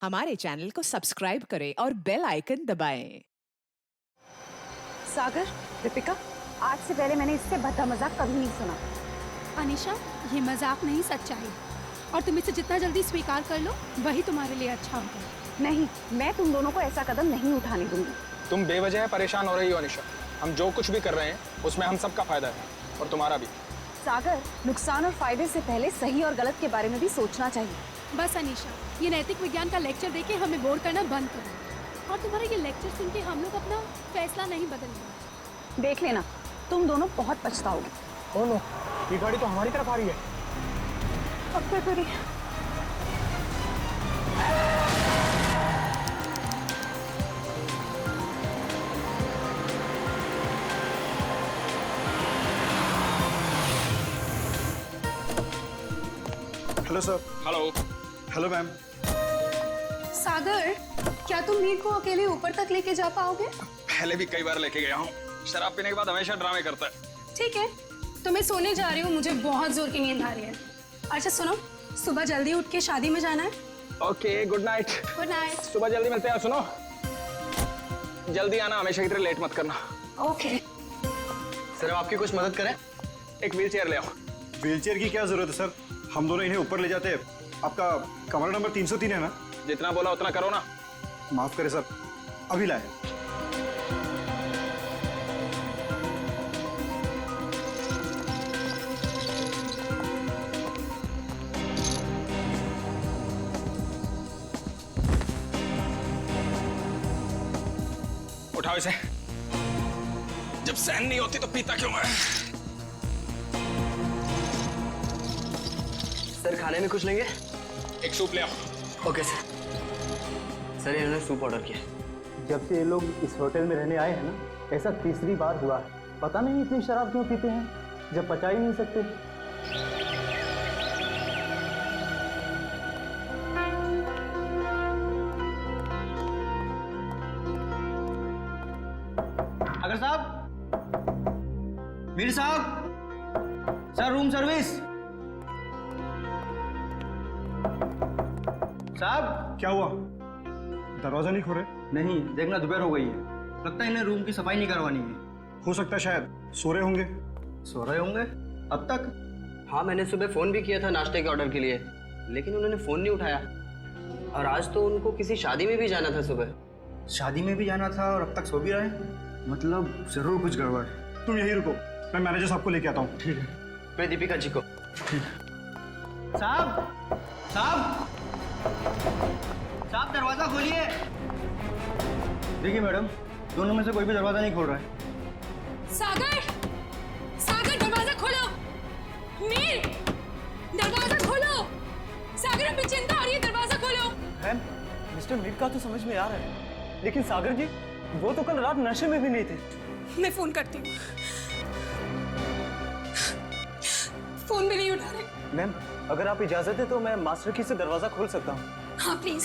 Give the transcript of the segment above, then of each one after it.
हमारे चैनल को सब्सक्राइब करें और बेल आइकन दबाएं। सागर, दीपिका, आज से पहले मैंने इससे भद्दा मजाक कभी नहीं सुना। अनीशा, ये मजाक नहीं, सच्चाई। और तुम इसे जितना जल्दी स्वीकार कर लो वही तुम्हारे लिए अच्छा होगा। नहीं, मैं तुम दोनों को ऐसा कदम नहीं उठाने दूंगी। तुम बेवजह परेशान हो रही हो अनीशा। हम जो कुछ भी कर रहे हैं उसमें हम सबका फायदा है और तुम्हारा भी। सागर, नुकसान और फायदे से पहले सही और गलत के बारे में भी सोचना चाहिए। बस अनीशा, ये नैतिक विज्ञान का लेक्चर देके हमें बोर करना बंद करो। और तुम्हारा ये लेक्चर सुन के हम लोग अपना फैसला नहीं बदलेंगे। देख लेना, तुम दोनों बहुत पछताओगे। ओ नो, ये गाड़ी तो हमारी तरफ आ रही है। अब क्या करें? Hello sir. Hello. Hello ma'am. Sagar, क्या तुम नील को अकेले ऊपर तक लेके जा पाओगे? पहले भी कई बार लेके गया हूँ। शराब पीने के बाद हमेशा ड्रामे करता है। ठीक है, तो मैं सोने जा रही हूँ, मुझे बहुत जोर की नींद आ रही है। अच्छा सुनो, सुबह जल्दी उठ के शादी में जाना है। Okay, good night. Good night. सुबह जल्दी मिलते हैं। सुनो, जल्दी आना, हमेशा की तरह लेट मत करना। ओके। सर, हम आपकी कुछ मदद करें? एक व्हील चेयर ले आओ। व्हीलचेयर की क्या जरूरत है सर? हम दोनों इन्हें ऊपर ले जाते हैं। आपका कमरा नंबर 303 है ना? जितना बोला उतना करो ना। माफ करें सर, अभी लाए। उठाओ इसे। जब सहन नहीं होती तो पीता क्यों है? सर, खाने में कुछ लेंगे? एक सूप ले आओ। Okay sir. सर, इन्होंने सूप ऑर्डर किया। जब से ये लोग इस होटल में रहने आए हैं ना, ऐसा तीसरी बार हुआ है। पता नहीं इतनी शराब क्यों पीते हैं जब पचा ही नहीं सकते। अगर साहब, मीर साहब, सर रूम सर्विस। साहब, क्या हुआ? दरवाजा नहीं खोले? नहीं, देखना दोपहर हो गई है। लगता है इन्हें रूम की सफाई नहीं करवानी है। हो सकता है शायद सो रहे होंगे। सो रहे होंगे अब तक? हाँ, मैंने सुबह फोन भी किया था नाश्ते के ऑर्डर के लिए, लेकिन उन्होंने फोन नहीं उठाया। और आज तो उनको किसी शादी में भी जाना था सुबह। शादी में भी जाना था और अब तक सो भी रहे? मतलब जरूर कुछ गड़बड़। तुम यहीं रुको, मैं मैनेजर साहब को लेके आता हूँ। ठीक है। मैं दीपिका जी को। साहब, साहब, साहब, दरवाजा खोलिए। देखिए मैडम, दोनों में से कोई भी दरवाजा नहीं खोल रहा है। सागर, सागर, दरवाजा खोलो। मीर, दरवाजा खोलो। सागर, अभी चिंता आ रही है, दरवाजा खोलो। मैम, मिस्टर मीर का तो समझ में आ रहा है, लेकिन सागर जी, वो तो कल रात नशे में भी नहीं थे। मैं फोन करती हूँ। फोन भी नहीं उठा रहे। मैम, अगर आप इजाजत है तो मैं मास्टर की से दरवाजा खोल सकता हूँ। हाँ प्लीज।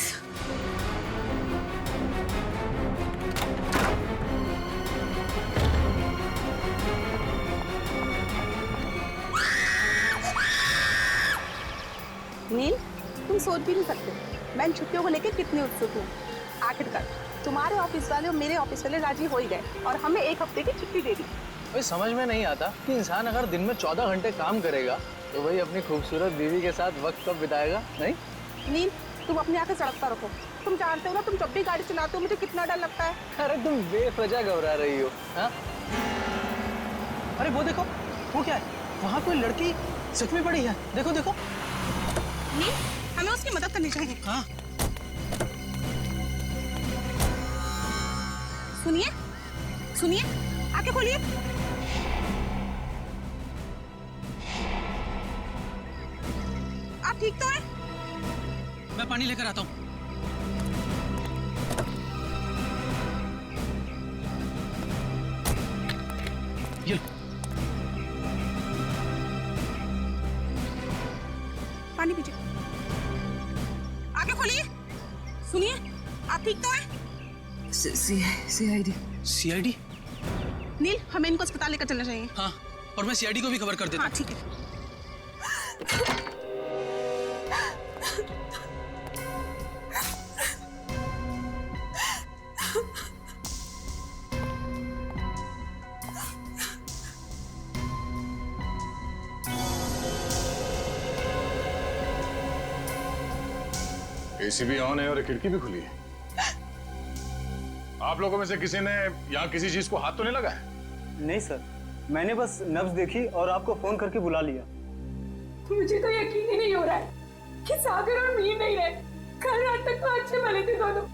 नील, तुम सोच भी नहीं सकते मैं इन छुट्टियों को लेकर कितनी उत्सुक हूँ। आखिरकार तुम्हारे ऑफिस वाले और मेरे ऑफिस वाले राजी हो ही गए और हमें एक हफ्ते की छुट्टी दे दी। भाई समझ में नहीं आता कि इंसान अगर दिन में 14 घंटे काम करेगा तो वही अपनी खूबसूरत बीवी के साथ वक्त कब बिताएगा? नहीं नील, तुम अपनी आंखें सड़क पर रखो। तुम जानते हो ना, तुम जब भी गाड़ी चलाते हो मुझे कितना डर लगता है। अरे तुम बेवजह घबरा रही हो। हाँ? अरे वो देखो, वो क्या है? वहाँ कोई लड़की सच में पड़ी है। देखो देखो। नील, हमें उसकी मदद करनी चाहिए। हाँ। सुनिए, सुनिए, आंखें खोलिए। आप ठीक तो हैं? मैं पानी लेकर आता हूँ। ये पानी पीजिए। आंखें खोलिए। सुनिए, आप ठीक तो हैं? सीआईडी? नील, हमें इनको अस्पताल लेकर चलना चाहिए। हाँ, और मैं सीआईडी को भी खबर कर देता हूँ। हाँ ठीक है। एसी भी ऑन है और खिड़की भी खुली है। आप लोगों में से किसी ने यहाँ किसी चीज को हाथ तो नहीं लगा है? नहीं सर, मैंने बस नब्ज देखी और आपको फोन करके बुला लिया। मुझे तो यकीन ही नहीं हो रहा है कि सागर और मीर नहीं रहे। कल रात तक तो अच्छे भले थे दोनों।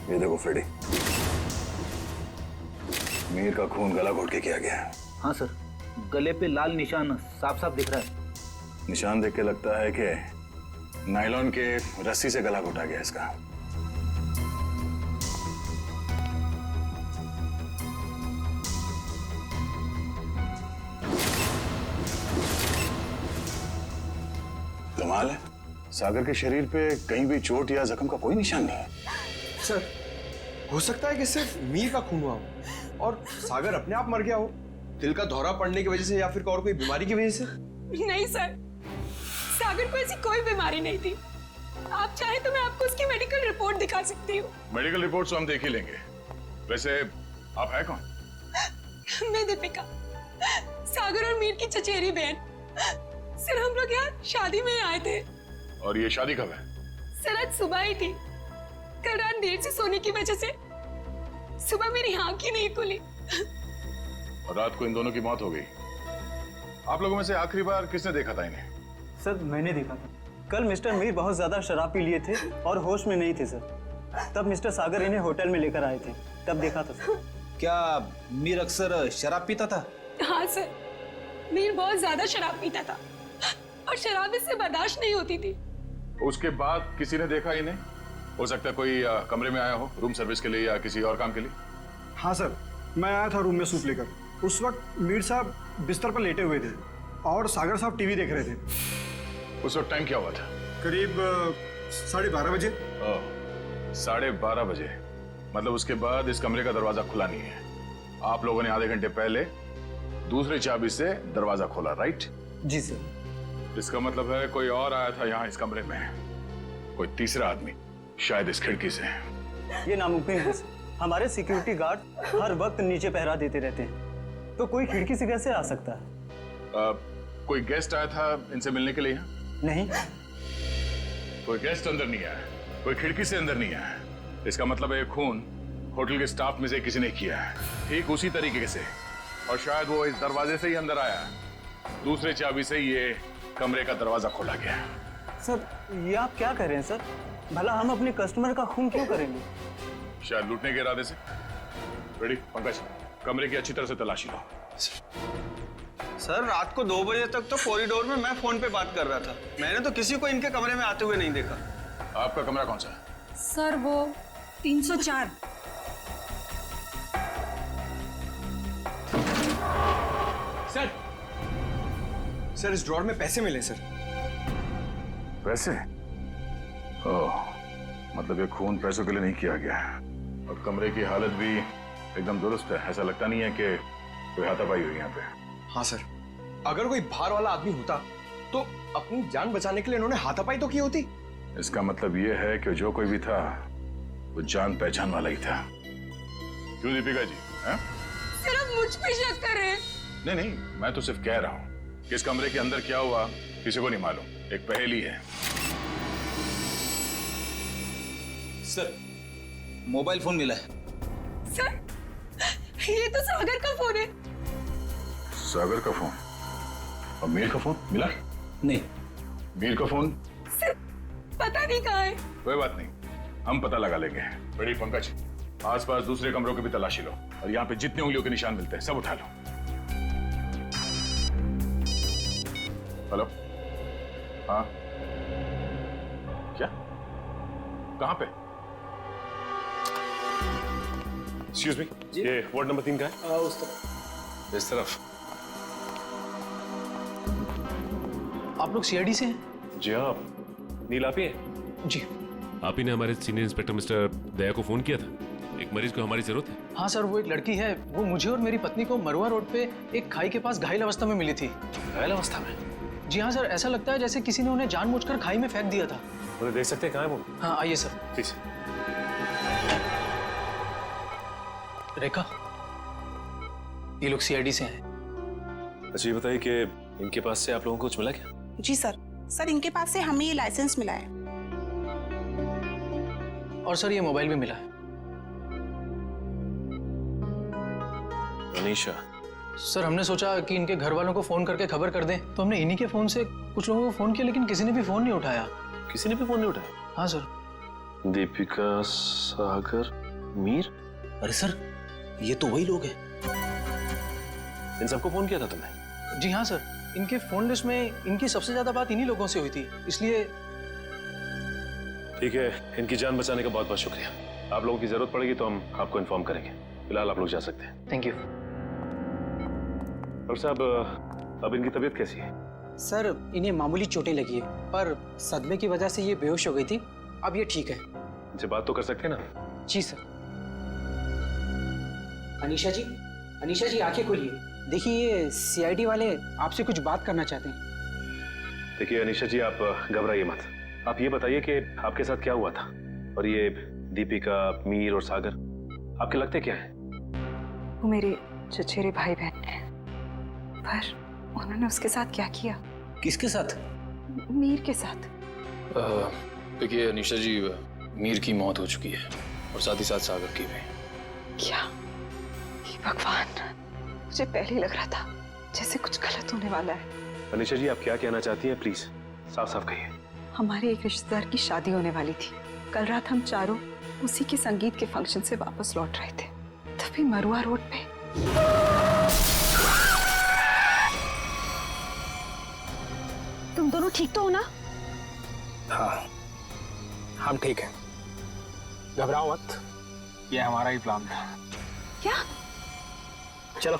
ये देखो फ्रेडी, मीर का खून गला घोट के किया गया है। हाँ सर, गले पे लाल निशान साफ साफ दिख रहा है। निशान देख के लगता है कि नायलॉन के रस्सी से गला घोटा गया इसका। कमाल है, सागर के शरीर पे कहीं भी चोट या जख्म का कोई निशान नहीं है। सर, हो सकता है कि सिर्फ मीर का खून हुआ हो और सागर अपने आप मर गया हो, दिल का दौरा पड़ने की वजह से या फिर और कोई बीमारी की वजह से। नहीं सर, सागर को ऐसी कोई बीमारी नहीं थी। आप चाहे तो मैं आपको उसकी मेडिकल रिपोर्ट दिखा सकती हूँ। मेडिकल रिपोर्ट तो हम देख ही लेंगे। वैसे आप है कौन? मैं दीपिका, सागर और मीर की चचेरी बहन। सर हम लोग यहाँ शादी में आए थे। और ये शादी कब है? सर आज सुबह ही थी। कल रात देर से सोने की वजह से सुबह मेरी आंख ही नहीं खुली। और रात को इन दोनों की मौत हो गई। आप लोगों में से आखिरी बार किसने देखा था इन्हें? सर मैंने देखा था। कल मिस्टर मीर बहुत ज्यादा शराब पी लिए थे और होश में नहीं थे सर। तब मिस्टर सागर इन्हें होटल में लेकर आए थे, तब देखा था सर। क्या मीर अक्सर शराब पीता था? हाँ सर, मीर बहुत ज्यादा शराब पीता था और शराब इससे बर्दाश्त नहीं होती थी। उसके बाद किसी ने देखा इन्हें? हो सकता है कोई कमरे में आया हो रूम सर्विस के लिए या किसी और काम के लिए। हाँ सर, मैं आया था रूम में सूप लेकर। उस वक्त मीर साहब बिस्तर पर लेटे हुए थे और सागर साहब टीवी देख रहे थे। उस वक्त टाइम क्या हुआ था? करीब 12:30 बजे। 12:30 बजे, मतलब उसके बाद इस कमरे का दरवाजा खुला नहीं है। आप लोगों ने आधे घंटे पहले दूसरी चाबी से दरवाजा खोला, राइट? जी सर। इसका मतलब है कोई और आया था यहाँ इस कमरे में, कोई तीसरा आदमी, शायद इस खिड़की से। ये नामुमकिन है सर। हमारे सिक्योरिटी गार्ड हर वक्त नीचे पहरा देते रहते हैं, तो कोई खिड़की से कैसे आ सकता है? कोई गेस्ट आया था इनसे मिलने के लिए यहाँ? नहीं। कोई गेस्ट अंदर नहीं आया, कोई खिड़की से अंदर नहीं आया। इसका मतलब है खून होटल के स्टाफ में से किसी ने किया है, ठीक उसी तरीके से। और शायद वो इस दरवाजे से ही अंदर आया, दूसरे चाबी से ये कमरे का दरवाजा खोला गया। सर ये आप क्या कह रहे हैं सर? भला हम अपने कस्टमर का खून क्यों करेंगे? शायद लूटने के इरादे से। रेडी पंकज, कमरे की अच्छी तरह से तलाशी लो। सर रात को 2 बजे तक तो कॉरिडोर में मैं फोन पे बात कर रहा था। मैंने तो किसी को इनके कमरे में आते हुए नहीं देखा। आपका कमरा कौन सा है? सर वो 304। सर इस ड्रॉर में पैसे मिले सर। पैसे? ओह, मतलब ये खून पैसों के लिए नहीं किया गया है। और कमरे की हालत भी एकदम दुरुस्त है, ऐसा लगता नहीं है कि कोई हाथापाई हुई यहाँ पे। हाँ सर, अगर कोई बाहर वाला आदमी होता तो अपनी जान बचाने के लिए इन्होंने हाथापाई तो की होती। इसका मतलब ये है कि जो कोई भी था वो जान पहचान वाला ही था। क्यों दीपिका जी? सर आप मुझ पे शक कर रहे हैं? नहीं नहीं, मैं तो सिर्फ कह रहा हूँ कि इस कमरे के अंदर क्या हुआ किसी को नहीं मालूम, एक पहेली है। सर मोबाइल फोन मिला है। सर ये तो सागर का फोन है। सागर का फोन? और मीर का फोन मिला? नहीं। मीर का फोन? सर पता नहीं कहाँ है। कोई बात नहीं, हम पता लगा लेंगे। बड़ी पंकज, आसपास दूसरे कमरों की भी तलाशी लो और यहाँ पे जितने उंगलियों के निशान मिलते हैं सब उठा लो। हेलो? हाँ क्या? कहाँ पे? एक्सक्यूज मी, ये वार्ड नंबर 3 का है? उस तरफ। इस तरफ? आप लोग सीआईडी से हैं? जी हाँ, नील आप ही हैं? जी। आप ही ने हमारे सीनियर इंस्पेक्टर मिस्टर दया को फोन किया था। एक मरीज को हमारी जरूरत है। हाँ सर, वो एक लड़की है, वो मुझे और मेरी पत्नी को मरुआ रोड पे एक खाई के पास घायल अवस्था में मिली थी। घायल अवस्था में? जी हाँ सर, ऐसा लगता है जैसे किसी ने उन्हें जानबूझकर खाई में फेंक दिया था। उन्हें देख सकते हैं कहाँ है वो? हाँ आइए सर। प्लीज। रेखा, ये लोग सीआईडी से हैं। अच्छा ये बताइए कि इनके पास से आप लोगों को कुछ मिला क्या? जी सर इनके पास से हमें ये लाइसेंस मिला है। और सर ये मोबाइल भी मिला है। अनीशा, सर हमने सोचा कि इनके घर वालों को फोन करके खबर कर दें, तो हमने इन्हीं के फोन से कुछ लोगों को फोन किया, लेकिन किसी ने भी फोन नहीं उठाया। किसी ने भी फोन नहीं उठाया? हाँ सर। दीपिका, सागर, मीर। अरे सर ये तो वही लोग हैं। इन सबको फोन किया था तुमने? जी हाँ सर, इनके फोन लिस्ट में इनकी सबसे ज्यादा बात इन्हीं लोगों से हुई थी, इसलिए। ठीक है, इनकी जान बचाने का बहुत बहुत शुक्रिया। आप लोगों की जरूरत पड़ेगी तो हम आपको इन्फॉर्म करेंगे। फिलहाल आप लोग जा सकते हैं। Thank you. डॉक्टर साहब, अब इनकी तबीयत कैसी है? सर इन्हें मामूली चोटें लगी है, पर सदमे की वजह से ये बेहोश हो गई थी। अब ये ठीक है। इनसे बात तो कर सकते हैं ना? जी सर। अनीशा जी आंखें खोलिए। देखिए ये सीआईडी वाले आपसे कुछ बात करना चाहते हैं। देखिए अनीशा जी, आप घबराइए मत। आप ये बताइए कि आपके साथ क्या हुआ था, और ये दीपिका, मीर और सागर आपके लगते क्या हैं? वो मेरे चचेरे भाई बहन हैं, पर उन्होंने उसके साथ क्या किया? किसके साथ? मीर के साथ। देखिए अनीशा जी, मीर की मौत हो चुकी है और साथ ही साथ सागर की भी। क्या? हे भगवान, मुझे पहले ही लग रहा था जैसे कुछ गलत होने वाला है। अनीशा जी, आप क्या कहना चाहती हैं? प्लीज साफ साफ कहिए। हमारे एक रिश्तेदार की शादी होने वाली थी। कल रात हम चारों उसी के संगीत के फंक्शन से वापस लौट रहे थे, तभी मरुआ रोड पे तुम दोनों ठीक तो हो ना? हाँ, हम ठीक हैं। घबराओ मत, ये हमारा ही प्लान था। क्या? चलो।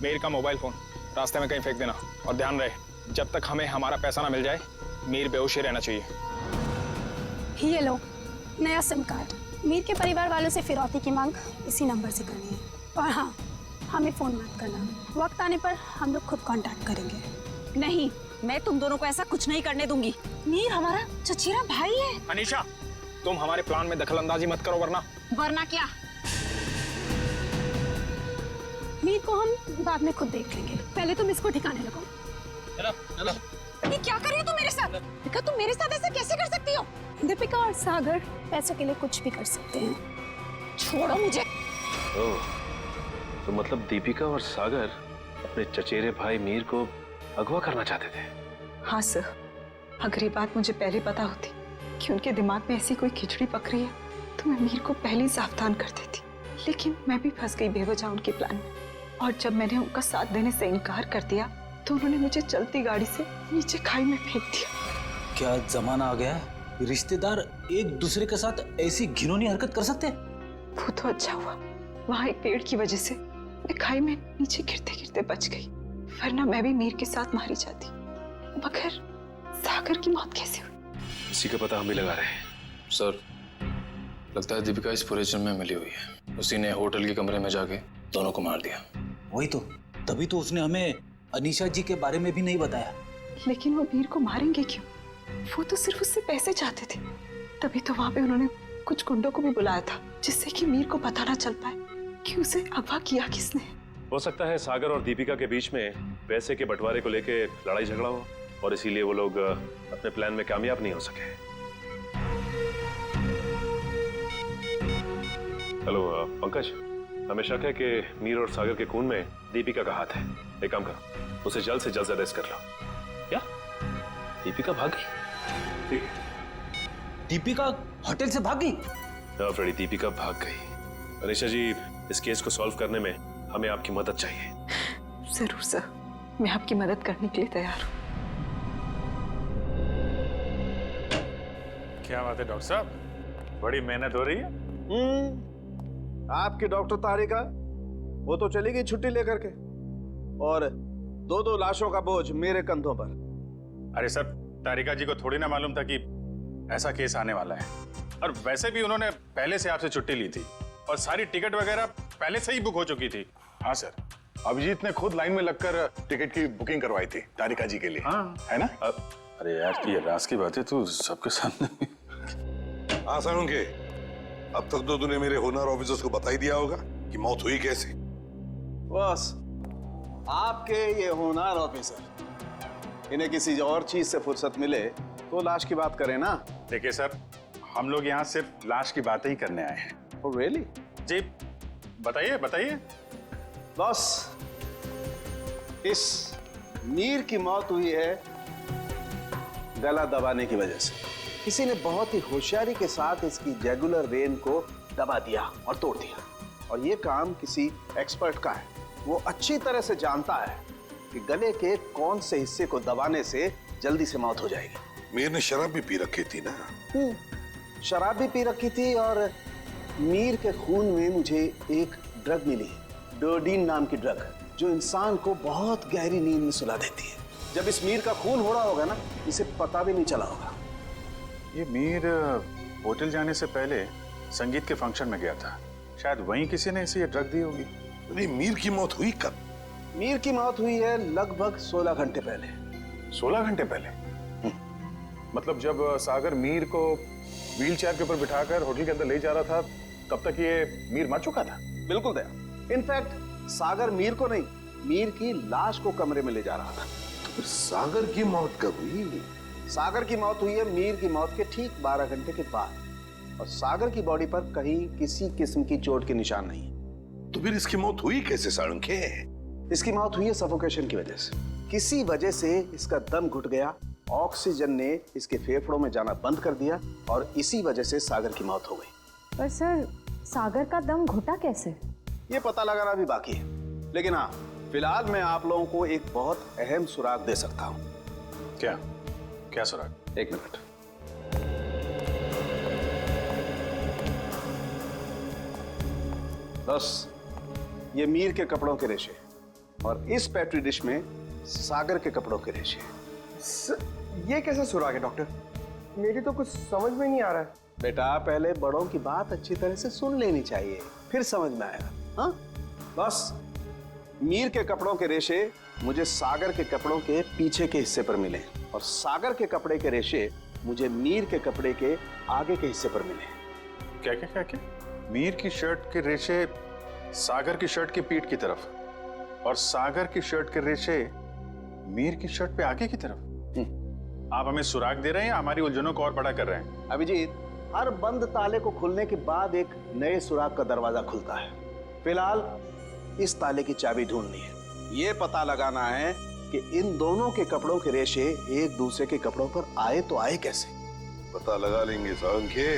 मीर का मोबाइल फोन रास्ते में कहीं फेंक देना, और ध्यान रहे जब तक हमें हमारा पैसा ना मिल जाए मीर बेहोश ही रहना चाहिए। ये लो नया सिम कार्ड। मीर के परिवार वालों से फिरौती की मांग इसी नंबर से करनी है। और हाँ, हमें फोन मत करना, वक्त आने पर हम लोग खुद कांटेक्ट करेंगे। नहीं, मैं तुम दोनों को ऐसा कुछ नहीं करने दूंगी। मीर हमारा चचेरा भाई है। अनीशा, तुम हमारे प्लान में दखलंदाजी मत करो, वरना क्या? मीर को हम बाद में खुद देख लेंगे, पहले तुम इसको ठिकाने लगो। चलो। ये क्या कर रही हो तुम मेरे साथ? दीपिका, तुम मेरे साथ ऐसा कैसे कर सकती हो? दीपिका और सागर पैसों के लिए कुछ भी कर सकते हैं। छोड़ो मुझे। ओह, तो मतलब दीपिका और सागर अपने चचेरे भाई मीर को अगवा करना चाहते थे? हाँ सर, अगर ये बात मुझे पहले पता होती कि उनके दिमाग में ऐसी कोई खिचड़ी पक रही है तो मैं मीर को पहले ही सावधान कर देती, लेकिन मैं भी फंस गई बेवजह उनके प्लान में। और जब मैंने उनका साथ देने से इनकार कर दिया तो उन्होंने मुझे चलती गाड़ी से नीचे खाई में फेंक दिया। क्या जमाना आ गया है, रिश्तेदार एक दूसरे के साथ ऐसी घिनौनी हरकत कर सकते हैं? वो तो अच्छा हुआ, वहाँ एक पेड़ की वजह से मैं खाई में नीचे गिरते गिरते बच गई, वरना मैं भी मीर के साथ मारी जाती। मगर सागर की मौत कैसे हुई? इसी का पता हम भी लगा रहे हैं। सर, लगता है दीपिका इस पूरे जुर्म में मिली हुई है। उसी ने होटल के कमरे में जाके दोनों को मार दिया। वही तो, तभी तो उसने हमें अनीशा जी के बारे में भी नहीं बताया। लेकिन वो मीर को मारेंगे क्यों? वो तो सिर्फ उससे पैसे चाहते थे। तभी तो वहाँ पे उन्होंने कुछ गुंडों को भी बुलाया था, जिससे कि मीर को पता ना चल पाए कि उसे अगवा किया किसने। हो सकता है सागर और दीपिका के बीच में पैसे के बंटवारे को लेके लड़ाई झगड़ा हो, और इसीलिए वो लोग अपने प्लान में कामयाब नहीं हो सके। हेलो पंकज, हमें शक है कि मीर और सागर के खून में दीपिका का हाथ है। एक काम करो, उसे जल्द से जल्द अरेस्ट कर लो। क्या दीपिका भाग गई? ठीक है। दीपिका होटल से भाग गई? हाँ फ्रेडी, दीपिका भाग गई। अनीशा जी, इस केस को सॉल्व करने में हमें आपकी मदद चाहिए। जरूर सर, मैं आपकी मदद करने के लिए तैयार हूँ। क्या बात है डॉक्टर साहब, बड़ी मेहनत हो रही है। आपकी डॉक्टर तारिका, वो तो चली गई छुट्टी लेकर के, और दो लाशों का बोझ मेरे कंधों पर। अरे सर, तारिका जी को थोड़ी ना मालूम था कि ऐसा केस आने वाला है, और वैसे भी उन्होंने पहले से आपसे छुट्टी ली थी और सारी टिकट वगैरह पहले से ही बुक हो चुकी थी। हाँ सर, अभिजीत ने खुद लाइन में लगकर टिकट की बुकिंग करवाई थी तारिका जी के लिए। हाँ। है ना? अरे यार, ये राज की बात है, तू सबके सामने हाँ साळुंखे, अब तक तो तूने मेरे होनर ऑफिसर्स को बता ही दिया होगा कि मौत हुई कैसे। बस आपके ये होनहार ऑफिसर, इन्हें किसी और चीज से फुर्सत मिले तो लाश की बात करें ना। देखिए सर, हम लोग यहाँ सिर्फ लाश की बातें ही करने आए हैं। Oh, really? जी बताइए बताइए। बॉस, इस मीर की मौत हुई है गला दबाने की वजह से। किसी ने बहुत ही होशियारी के साथ इसकी जैगुलर वेन को दबा दिया और तोड़ दिया, और ये काम किसी एक्सपर्ट का है। वो अच्छी तरह से जानता है कि गले के कौन से हिस्से को दबाने से जल्दी से मौत हो जाएगी। मीर ने शराब भी पी रखी थी ना? शराब भी पी रखी थी, और मीर के खून में मुझे एक ड्रग मिली, डोडीन नाम की ड्रग, जो इंसान को बहुत गहरी नींद में सुला देती है। जब इस मीर का खून हो रहा होगा ना, इसे पता भी नहीं चला होगा। ये मीर होटल जाने से पहले संगीत के फंक्शन में गया था, शायद वहीं किसी ने इसे ये ड्रग दी होगी। अरे मीर की मौत हुई कब? मीर की मौत हुई है लगभग 16 घंटे पहले। 16 घंटे पहले? मतलब जब सागर मीर को व्हील चेयर के ऊपर बिठाकर होटल के अंदर ले जा रहा था, तब तक ये मीर मर चुका था? बिल्कुल दया। इनफैक्ट सागर मीर को नहीं, मीर की लाश को कमरे में ले जा रहा था। तो फिर सागर की मौत कब हुई? सागर की मौत हुई है मीर की मौत के ठीक 12 घंटे के बाद, और सागर की बॉडी पर कहीं किसी किस्म की चोट के निशान नहीं। तो फिर इसकी मौत हुई कैसे साळुंखे? इसकी मौत हुई है सफोकेशन की वजह से। किसी वजह से इसका दम घुट गया, ऑक्सीजन ने इसके फेफड़ों में जाना बंद कर दिया, और इसी वजह से सागर की मौत हो गई। पर सर, सागर का दम घुटा कैसे? ये पता लगाना भी बाकी है, लेकिन हाँ, फिलहाल मैं आप लोगों को एक बहुत अहम सुराग दे सकता हूँ। क्या क्या सुराग? एक मिनट। बस ये मीर के कपड़ों के रेशे, और इस पेट्री डिश में सागर के कपड़ों के रेशे। ये कैसा सुराग है डॉक्टर? मेरी तो कुछ समझ में नहीं आ रहा है। बेटा, पहले बड़ों की बात अच्छी तरह से सुन लेनी चाहिए, फिर समझ में आएगा। हाँ, बस मीर के कपड़ों के रेशे मुझे सागर के कपड़ों के पीछे के हिस्से पर मिले, और सागर के कपड़े के रेशे मुझे मीर के कपड़े के आगे के हिस्से पर मिले। क्या क्या क्या क्या? मीर की शर्ट के रेशे सागर की शर्ट की पीठ की तरफ, और सागर की शर्ट के रेशे मीर की शर्ट पे आगे की तरफ। आप हमें सुराग दे रहे हैं या हमारी उलझनों को और बड़ा कर रहे हैं? अभिजीत, हर बंद ताले को खुलने के बाद एक नए सुराग का दरवाजा खुलता है। फिलहाल इस ताले की चाबी ढूंढनी है। ये पता लगाना है कि इन दोनों के कपड़ों के रेशे एक दूसरे के कपड़ों पर आए तो आए कैसे। पता लगा लेंगे साळुंखे।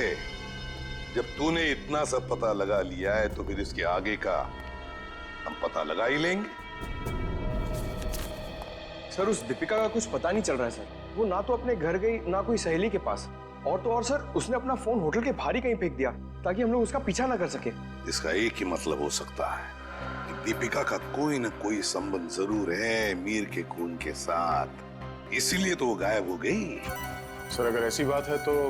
जब तूने इतना सब पता लगा लिया है तो फिर इसके आगे का हम पता लगा ही लेंगे। सर, उस दीपिका का कुछ पता नहीं चल रहा है सर। वो ना तो अपने घर गई, ना कोई सहेली के पास, और तो और सर उसने अपना फोन होटल के बाहर ही कहीं फेंक दिया ताकि हम लोग उसका पीछा ना कर सके। इसका एक ही मतलब हो सकता है कि दीपिका का कोई ना कोई संबंध जरूर है मीर के खून के साथ, इसीलिए तो वो गायब हो गई। सर, अगर ऐसी बात है तो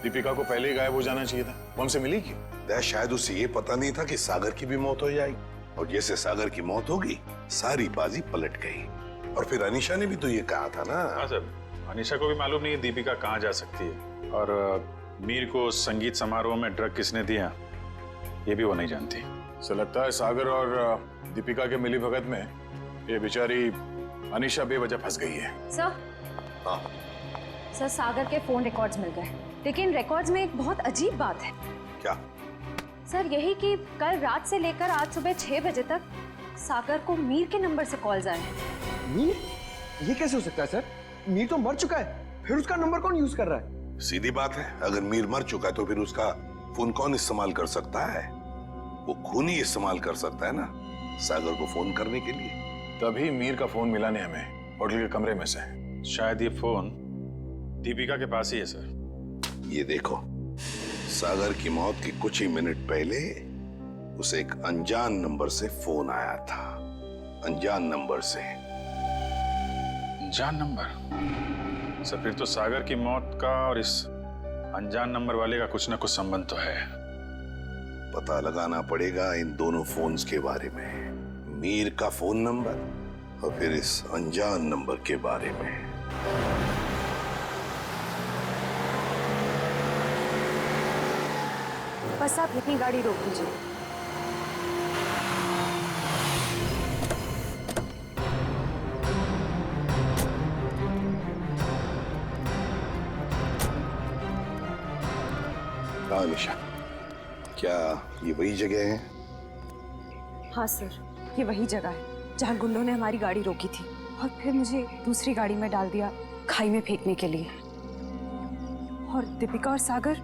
दीपिका को पहले ही गायब हो जाना चाहिए था। वो हमसे मिली क्यों? शायद उसे ये पता नहीं था कि सागर की भी मौत हो जाएगी, और जैसे सागर की मौत होगी सारी बाजी पलट गई। और फिर अनीशा ने भी तो ये कहा था ना। हाँ सर, अनीशा को भी मालूम नहीं है दीपिका कहाँ जा सकती है, और मीर को संगीत समारोह में ड्रग किसने दिया ये भी वो नहीं जानती। सो लगता है सागर और दीपिका के मिली भगत में ये बेचारी अनीशा बेवजह फंस गई है। सर, हाँ सर, सागर के फोन रिकॉर्ड्स मिल गए, लेकिन रिकॉर्ड्स में एक बहुत अजीब बात है। क्या? सर, यही कि कल रात से लेकर आज सुबह 6 बजे तक सागर को मीर के नंबर से कॉल्स आए हैं। मीर? ये कैसे हो सकता है सर? मीर तो मर चुका है, फिर उसका नंबर कौन यूज कर रहा है? सीधी बात है, अगर मीर मर चुका है तो फिर उसका फोन कौन इस्तेमाल कर सकता है? वो खूनी इस्तेमाल कर सकता है ना सागर को फोन करने के लिए। तभी मीर का फोन मिला नहीं हमें होटल के कमरे में से। शायद ये फोन दीपिका के पास ही है सर। ये देखो, सागर की मौत के कुछ ही मिनट पहले उसे एक अनजान नंबर से फोन आया था। अनजान नंबर से। अनजान नंबर? सर, फिर तो सागर की मौत का और इस अनजान नंबर वाले का कुछ ना कुछ संबंध तो है। पता लगाना पड़ेगा इन दोनों फोन्स के बारे में, मीर का फोन नंबर और फिर इस अनजान नंबर के बारे में। बस आप यहीं गाड़ी रोक दीजिए। हाँ निशा, क्या ये वही जगह है? हाँ सर, ये वही जगह है जहाँ गुंडों ने हमारी गाड़ी रोकी थी और फिर मुझे दूसरी गाड़ी में डाल दिया खाई में फेंकने के लिए। और दीपिका और सागर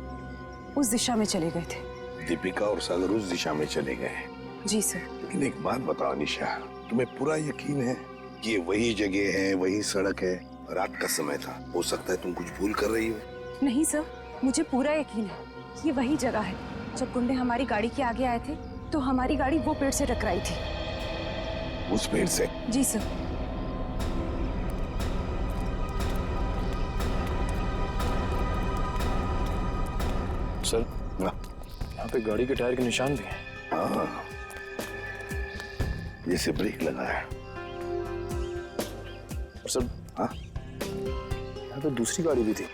उस दिशा में चले गए थे। दीपिका और सागर उस दिशा में चले गए? जी सर। लेकिन एक बात बताओ निशा, तुम्हें पूरा यकीन है कि ये वही जगह है, वही सड़क है? रात का समय था, हो सकता है तुम कुछ भूल कर रही हो। नहीं सर, मुझे पूरा यकीन है ये वही जगह है। जब गुंडे हमारी गाड़ी के आगे आए थे तो हमारी गाड़ी वो पेड़ से टकराई थी। उस पेड़ से? जी सर। सर, यहाँ पे गाड़ी के टायर के निशान भी हैं। हाँ, जैसे ब्रेक लगा है। और सर, हाँ, यहाँ पे दूसरी गाड़ी भी थी,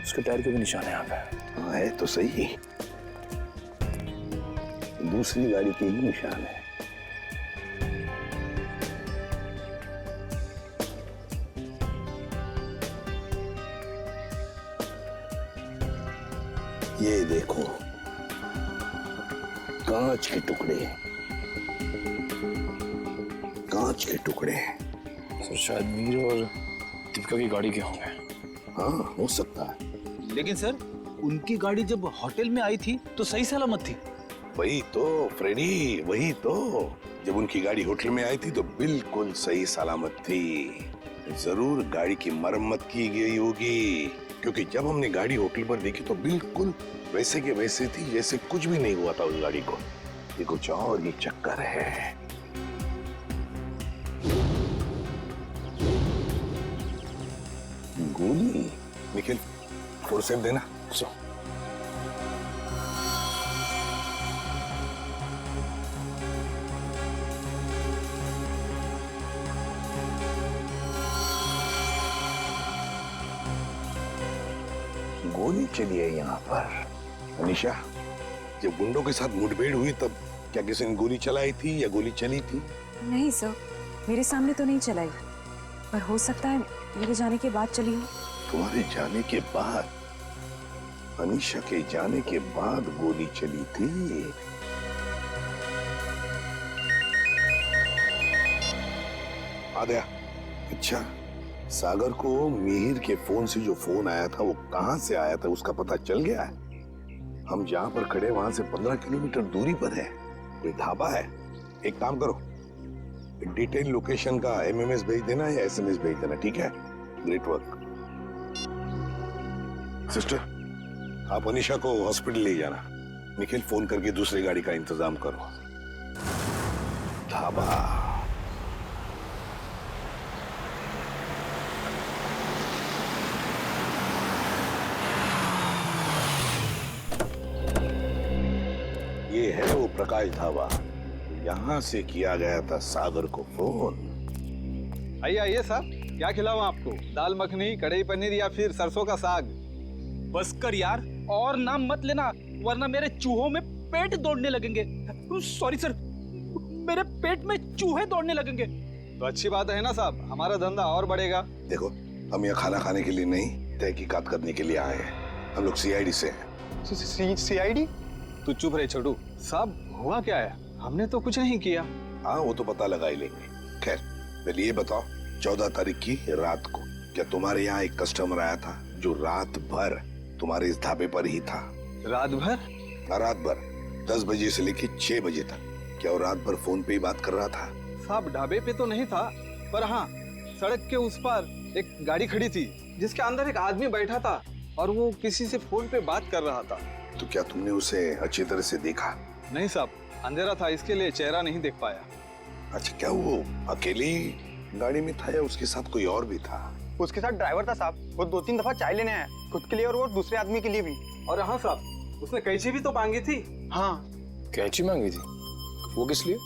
उसके टायर के भी निशान है यहाँ पे। हाँ, है तो सही, दूसरी गाड़ी के ही निशान है। ये देखो, कांच के टुकड़े, कांच के टुकड़े। सर शायद मीर और दीपिका की गाड़ी के होंगे। हाँ, हो सकता है। लेकिन सर, उनकी गाड़ी जब होटल में आई थी तो सही सलामत थी। वही तो फ्रेडी, वही तो। जब उनकी गाड़ी होटल में आई थी तो बिल्कुल सही सलामत थी। जरूर गाड़ी की मरम्मत की गई होगी, क्योंकि जब हमने गाड़ी होटल पर देखी तो बिल्कुल वैसे के वैसे थी जैसे कुछ भी नहीं हुआ था उस गाड़ी को। ये कुछ और ही चक्कर है। गोली? निखिल, फोर्सेप देना। गोली चली है यहाँ पर। अनीशा, जब गुंडों के साथ मुठभेड़ हुई तब क्या किसी ने गोली चलाई थी या गोली चली थी? नहीं सर, मेरे सामने तो नहीं चलाई, पर हो सकता है मेरे जाने के बाद चली हो। तुम्हारे जाने के बाद? अनीशा के जाने के बाद गोली चली थी? आद्या, अच्छा, सागर को मिहिर के फोन से जो फोन आया था वो कहां से आया था उसका पता चल गया है? हम जहां पर खड़े वहां से 15 किलोमीटर दूरी पर है, कोई ढाबा है। एक काम करो, डिटेल लोकेशन का एमएमएस भेज देना या एसएमएस भेज देना, ठीक है? Great work. सिस्टर, आप अनीशा को हॉस्पिटल ले जाना। निखिल, फोन करके दूसरी गाड़ी का इंतजाम करो। ढाबा। ये है वो प्रकाश ढाबा, यहाँ से किया गया था सागर को फोन। आइए आइए साहब, क्या खिलाऊं आपको? दाल मखनी, कढ़ाई पनीर या फिर सरसों का साग? बस कर यार, और नाम मत लेना वरना मेरे चूहों में पेट दौड़ने लगेंगे। सॉरी सर, मेरे पेट में चूहे दौड़ने लगेंगे। तो अच्छी बात है ना साहब, हमारा धंधा और बढ़ेगा। देखो, हम यहाँ खाना खाने के लिए नहीं, तहकीकात करने के लिए आए हैं। हम लोग सीआईडी से हैं। सीआईडी? तू चुप रहे छोटू। साहब, हुआ क्या है? हमने तो कुछ नहीं किया। हाँ, वो तो पता लगा ही लेंगे। खैर, पहले ये बताओ, 14 तारीख की रात को क्या तुम्हारे यहाँ एक कस्टमर आया था जो रात भर तुम्हारे इस ढाबे पर ही था? रात भर? रात भर 10 बजे से लेके 6 बजे तक। क्या वो रात भर फोन पे ही बात कर रहा था? साहब, ढाबे पे तो नहीं था, पर हाँ, सड़क के उस पार एक गाड़ी खड़ी थी जिसके अंदर एक आदमी बैठा था और वो किसी से फोन पे बात कर रहा था। तो क्या तुमने उसे अच्छी तरह से देखा? नहीं साहब, अंधेरा था, इसके लिए चेहरा नहीं देख पाया। अच्छा, क्या वो अकेली गाड़ी में था या उसके साथ कोई और भी था? उसके साथ ड्राइवर था साहब, वो 2-3 दफा चाय लेने आया, खुद के लिए और वो दूसरे आदमी के लिए भी। और हाँ साहब, उसने कैंची भी तो मांगी थी। हाँ, कैंची मांगी थी? वो किस लिए?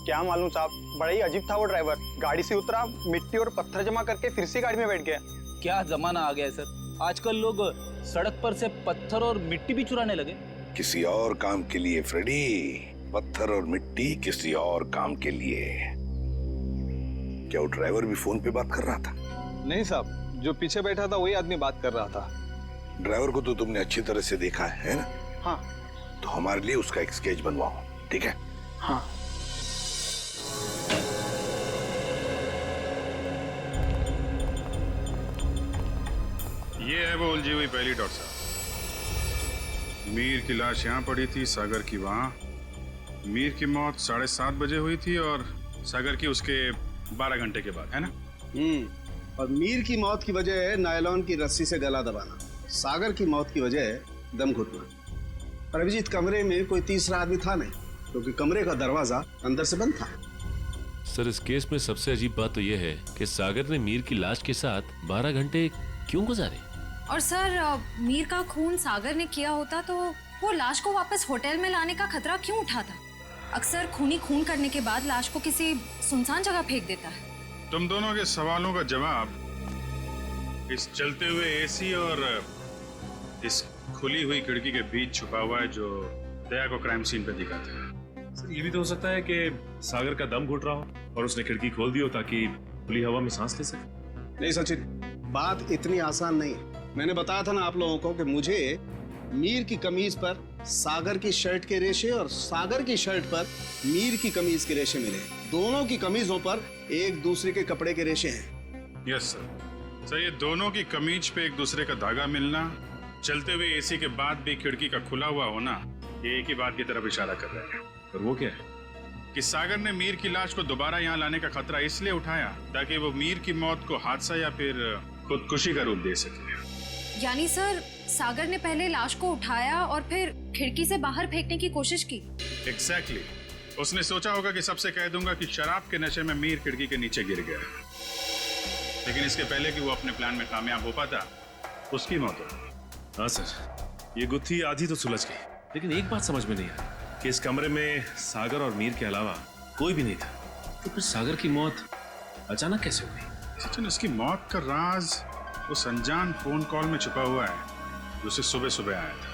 क्या मालूम साहब, बड़ा ही अजीब था वो ड्राइवर। गाड़ी से उतरा, मिट्टी और पत्थर जमा करके फिर से गाड़ी में बैठ गया। क्या जमाना आ गया है सर, आजकल लोग सड़क पर से पत्थर और मिट्टी भी चुराने लगे। किसी और काम के लिए फ्रेडी, पत्थर और मिट्टी किसी और काम के लिए। क्या वो ड्राइवर भी फोन पे बात कर रहा था? नहीं साहब, जो पीछे बैठा था वही आदमी बात कर रहा था। ड्राइवर को तो तुमने अच्छी तरह से देखा है ना? हाँ। तो हमारे लिए उसका एक स्केच बनवाओ, ठीक है? हाँ। ये है वो उलझी हुई पहली डॉट साहब। मीर की लाश यहाँ पड़ी थी, सागर की वहाँ। मीर की मौत 7:30 बजे हुई थी और सागर की उसके 12 घंटे के बाद, है ना? और मीर की मौत की वजह है नायलॉन की रस्सी से गला दबाना, सागर की मौत की वजह है दम घुटना। और अभिजीत, कमरे में कोई तीसरा आदमी था नहीं, क्योंकि कमरे का दरवाजा अंदर से बंद था। सर, इस केस में सबसे अजीब बात तो यह है कि सागर ने मीर की लाश के साथ 12 घंटे क्यों गुजारे? और सर, मीर का खून सागर ने किया होता तो वो लाश को वापस होटल में लाने का खतरा क्यों उठाता? अक्सर खूनी खून करने के बाद लाश को किसी सुनसान जगह फेंक देता है। तुम दोनों के सवालों का जवाब इस चलते हुए एसी और इस खुली हुई खिड़की के बीच छुपा हुआ है जो दया को क्राइम सीन पे दिखाता है। सर, ये भी तो हो सकता है कि सागर का दम घुट रहा हो और उसने खिड़की खोल दी हो ताकि खुली हवा में सांस ले सके। नहीं सचिन, बात इतनी आसान नहीं है। मैंने बताया था ना आप लोगों को कि मुझे मीर की कमीज पर सागर की शर्ट के रेशे और सागर की शर्ट पर मीर की कमीज के रेशे मिले। दोनों की कमीजों पर एक दूसरे के कपड़े के रेशे हैं। Yes sir. सर, ये दोनों की कमीज पे एक दूसरे का धागा मिलना, चलते हुए एसी के बाद भी खिड़की का खुला हुआ होना, ये एक ही बात की तरफ इशारा कर रहा है। और वो क्या है? कि सागर ने मीर की लाश को दोबारा यहाँ लाने का खतरा इसलिए उठाया ताकि वो मीर की मौत को हादसा या फिर खुदकुशी का रूप दे सके। यानी सर, सागर ने पहले लाश को उठाया और फिर खिड़की से बाहर फेंकने की कोशिश की। एग्जैक्टली। उसने सोचा होगा कि सबसे कह दूंगा कि शराब के नशे में मीर खिड़की के नीचे गिर गया, लेकिन इसके पहले कि वो अपने प्लान में कामयाब हो पाता, उसकी मौत हो। हाँ सर, ये गुत्थी आधी तो सुलझ गई, लेकिन एक बात समझ में नहीं आई कि इस कमरे में सागर और मीर के अलावा कोई भी नहीं था, तो फिर सागर की मौत अचानक कैसे हुई? सचिन, उसकी मौत का राज उस अनजान फोन कॉल में छुपा हुआ है जो उसे सुबह सुबह आया था।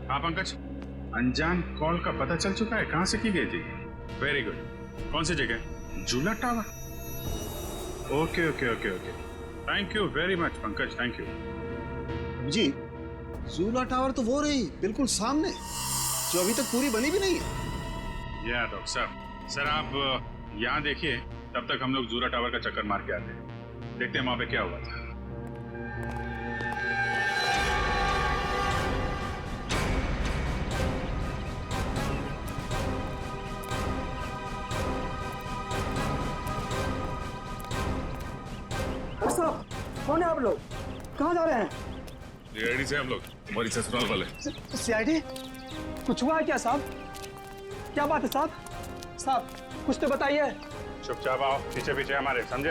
हाँ पंकज, अनजान कॉल का पता चल चुका है कहां से की गई थी? Very good. कौन सी जगह? Jhula tower. Okay okay okay okay, thank you very much Pankaj, thank you. जी, झूला टावर तो वो रही बिल्कुल सामने, जो अभी तक पूरी बनी भी नहीं है। या डॉक्टर साहब, सर आप यहाँ देखिए, तब तक हम लोग झूला टावर का चक्कर मार के आते हैं, देखते हैं वहां पे क्या हुआ था। कौन है आप लोग? कहाँ जा रहे हैं? सीआईडी से हम लोग, हमारी ससुराल वाले। सीआईडी? कुछ हुआ है क्या साहब? क्या बात है साहब? साहब कुछ तो बताइए। चुपचाप आओ, पीछे पीछे हमारे, समझे?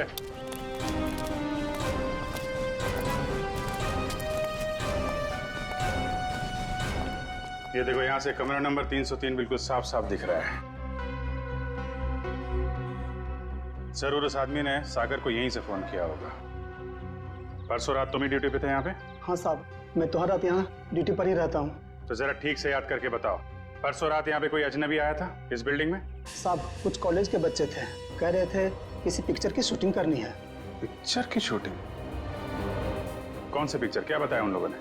ये देखो, यहाँ से कमरा नंबर 303 बिल्कुल साफ साफ दिख रहा है। जरूर उस आदमी ने सागर को यहीं से फोन किया होगा। परसों रात तुम ही ड्यूटी पे थे यहाँ पे? हाँ साहब, मैं तो हर रात यहाँ ड्यूटी पर ही रहता हूँ। तो जरा ठीक से याद करके बताओ, परसों रात यहाँ पे कोई अजनबी आया था इस बिल्डिंग में? साहब कुछ कॉलेज के बच्चे थे, कह रहे थे किसी पिक्चर की शूटिंग करनी है। पिक्चर की शूटिंग? कौन सी पिक्चर, क्या बताया उन लोगों ने?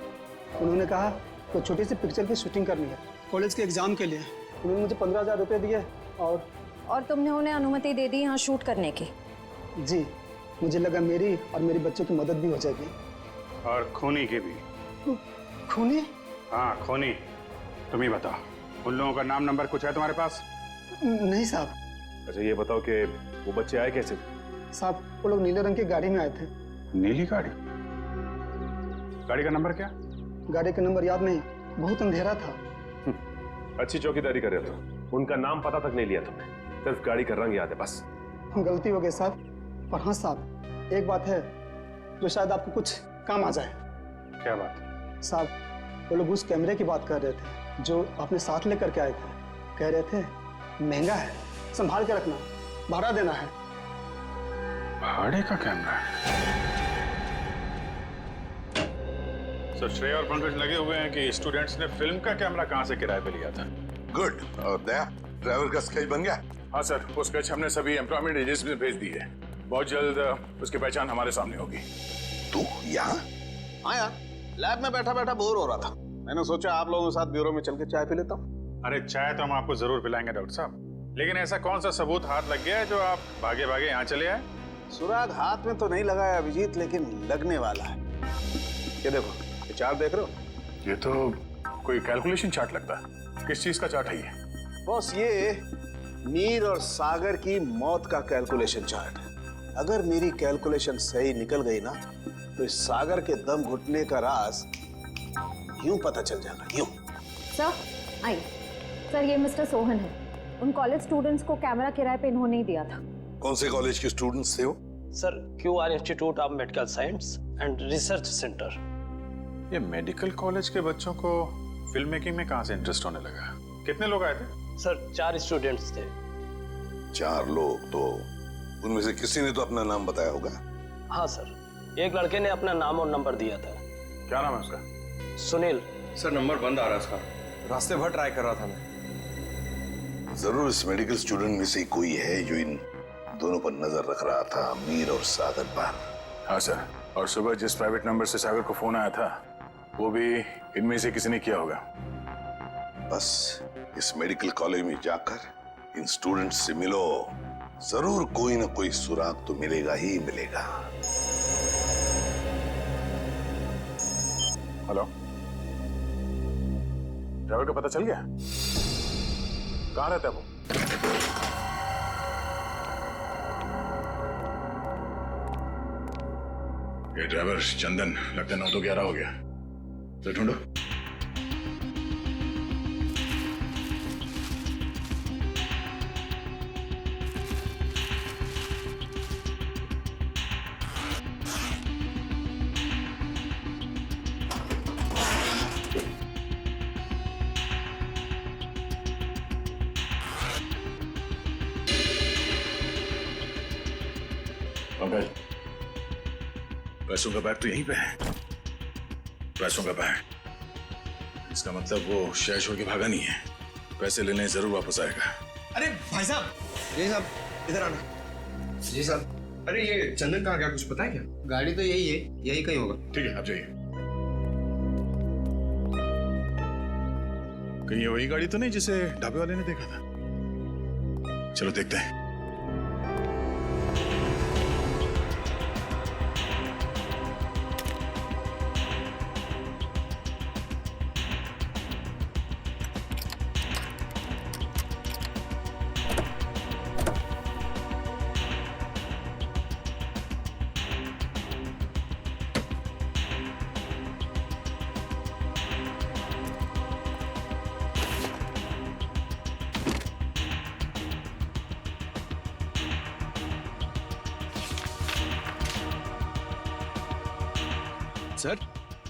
उन्होंने कहा तो छोटी सी पिक्चर की शूटिंग करनी है कॉलेज के एग्जाम के लिए। उन्होंने मुझे 15,000 रुपये दिए और तुमने उन्हें अनुमति दे दी यहाँ शूट करने की? जी, मुझे लगा मेरी और मेरे बच्चों की मदद भी हो जाएगी। और खूनी की भी। खूनी? हाँ खूनी। तुम ही बताओ, उन लोगों का नाम नंबर कुछ है तुम्हारे पास? नहीं साहब। अच्छा ये बताओ कि वो बच्चे आए कैसे? साहब वो लोग नीले रंग की गाड़ी में आए थे। नीली गाड़ी? गाड़ी का नंबर क्या? गाड़ी का नंबर याद नहीं, बहुत अंधेरा था। अच्छी चौकीदारी कर रहे हो, उनका नाम पता तक नहीं लिया तुमने, सिर्फ गाड़ी का रंग याद है बस। गलती हो गई साहब। पर हाँ साहब, एक बात है जो शायद आपको कुछ काम आ जाए। क्या बात? साहब वो लोग उस कैमरे की बात कर रहे थे जो अपने साथ लेकर के आए थे। कह रहे थे महंगा है, संभाल के रखना, भाड़ा देना है। भाड़े का कैमरा? सर श्रेया और पंकज लगे हुए हैं कि स्टूडेंट्स ने फिल्म का कैमरा कहां से किराए पे लिया था। गुड। और दया, ड्राइवर का स्केच बन गया? हाँ सर, वो स्केच हमने सभी एम्प्लॉयमेंट एजेंसी में भेज दी है। बहुत जल्द उसकी पहचान हमारे सामने होगी। तू यहाँ? हाँ यार, लैब में बैठा बैठा बोर हो रहा था। मैंने सोचा आप लोगों के साथ ब्यूरो में चल के चाय पी लेता हूँ। अरे चाय तो हम आपको जरूर पिलाएंगे डॉक्टर साहब, लेकिन ऐसा कौन सा सबूत हाथ लग गया है जो आप भागे भागे यहाँ चले आए? सुराग हाथ में तो नहीं लगा है अभिजीत, लेकिन लगने वाला है। ये देखो, ये चार्ट देख रहे हो? ये तो कोई कैलकुलेशन चार्ट लगता है। किस चीज का चार्ट है ये? बॉस, ये मीर और सागर की मौत का कैलकुलेशन चार्ट है। अगर मेरी कैलकुलेशन सही निकल गई ना, तो इस सागर के दम घुटने का राज यूं पता चल जाएगा, यूं। सर आइए। सर ये मिस्टर सोहन है। उन कॉलेज स्टूडेंट्स को कैमरा किराए पे इन्होंने ही दिया था। कौन से कॉलेज के स्टूडेंट्स थे वो? Sir QR institute of medical science and research centre. ये मेडिकल कॉलेज के बच्चों को फिल्म मेकिंग में कहां से इंटरेस्ट होने लगा? कितने लोग आए थे? सर 4 स्टूडेंट्स थे। 4 लोग? तो उनमें से किसी ने तो अपना नाम बताया होगा। हाँ सर, एक लड़के ने अपना नाम और नंबर दिया था। क्या नाम है उसका? सुनील। सर नंबर बंद आ रहा है उसका, रास्ते भर ट्राई कर रहा था मैं। जरूर इस मेडिकल स्टूडेंट में से कोई है जो इन दोनों पर नजर रख रहा था, मीर और सागर पर। हाँ सर, और सुबह जिस प्राइवेट नंबर से सागर को फोन आया था वो भी इनमें से किसी ने किया होगा। बस इस मेडिकल कॉलेज में जाकर इन स्टूडेंट्स से मिलो, जरूर कोई ना कोई सुराग तो मिलेगा ही मिलेगा। हेलो, ड्राइवर का पता चल गया? कहाँ रहता है वो? ये ड्राइवर चंदन लगता है 9 तो 11 हो गया। तो ढूंढो। पंकज, पैसों का बैग तो यहीं पे है। पैसों का बैग, इसका मतलब वो शहर छोड़ के भागा नहीं है। पैसे लेने जरूर वापस आएगा। अरे भाई साहब, जी साहब इधर आना। जी साहब, अरे ये चंदन कहाँ गया, कुछ पता है क्या? गाड़ी तो यही है, यही कहीं होगा। ठीक है, आप जाइए। कहीं ये वही गाड़ी तो नहीं जिसे ढाबे वाले ने देखा था? चलो देखते हैं।